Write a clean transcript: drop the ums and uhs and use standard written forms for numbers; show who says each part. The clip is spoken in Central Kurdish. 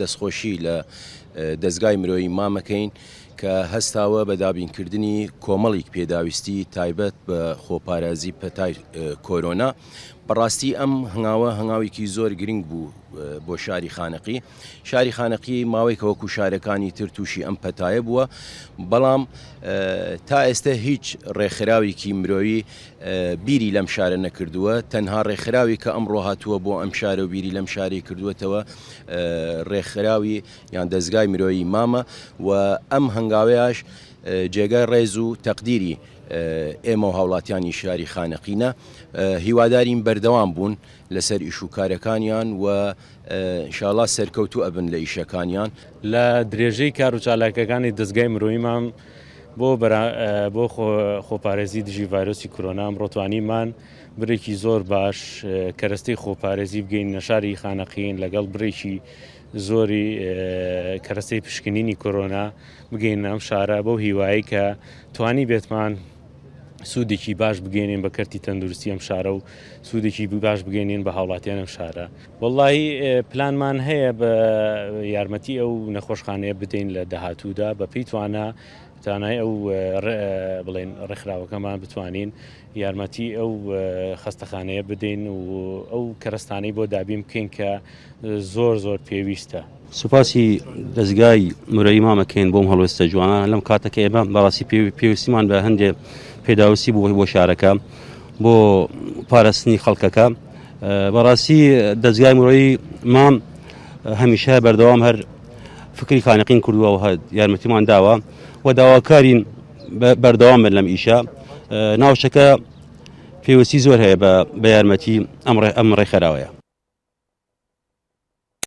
Speaker 1: دەستخۆشی لە دەستگای مرۆیی مامەکەین کە هەستاوە بە دابینکردنی کۆمەڵێک پێداویستی تایبەت بە خۆپارێزی پەتای کۆرۆنا. بەڕاستی ئەم هەنگاوە هەنگاوێکی زۆر گرنگ بوو بۆ شاری خانقی. شاری خانقی ماوەی کە وەکو شارەکانی تر تووشی ئەم پەتایە بووە، بەڵام تا ئێستا هیچ ڕێکخراوێکی مرۆیی بیری لەم شارە نەکردووە. تەنها ڕێکخراوی کە ئەمڕۆ هاتووە بۆ ئەم شارە و بیری لەم شاری کردووەتەوە ڕێکخراوی یان دەستگای مرۆیی مامە و ئەم هەنگاوەیەش جێگای ڕێز و تەقدیری ئێمە و هاوڵاتیانی شاری خانقینە. هیوادارین بەردەوام بوون لەسەر ئیش و کارەکانیان و ئینشاڵڵا سەرکەوتوو ئەبن لە ئیشەکانیان.
Speaker 2: لە درێژەی کار و چالاکیەکانی دەستگای مرۆییمان بۆ خۆپارێزی دژی ڤایرۆسی کۆرۆنا ڕۆتوانیمان برێکی زۆر باش کەرەستەی خۆپارێزی بگەین لە شاری خانەقین لەگەڵ برێکی زۆری کەرەستەی پشکنینی کۆرۆنا بگەین ئەم شارە بەو هیوایی کە توانی بێتمان سوودێکی باش بگەێنین بە کەرتی تەندروستی ئەم شارە و سوودێکی باش بگەێنین بە هاوڵاتیان ئەم شارە. وەڵڵاهی پلانمان هەیە بە یارمەتی ئەو نەخۆشخانەیە بدەین لە داهاتوودا بە پێی توانای ئەو بڵێن ڕێکخراوەکەمان بتوانین یارمەتی ئەو خەستەخانەیە بدەین و ئەو کەرەستانەی بۆ دابین بکەین کە زۆر پێویستە.
Speaker 3: سوپاسی دەستگای مرۆیی مامەکەین بۆم هەڵوێستە جوانە لەم کاتەکە ئێمە بەڕاستی پێویستیمان بە هەندێک پێداویستی بۆ شارەکە بۆ پاراستنی خەڵکەکە. بەڕاستی دەستگای مرۆیی مام هەمیشە بەردەوام هەر فکری خانقین کردووە و یارمەتیمان داوە و داواکارین بەردەوام بن لەم ئیشە. ناوچەکە پێویستی زۆر هەیە بە یارمەتی ئەم ڕێکخراوەیە.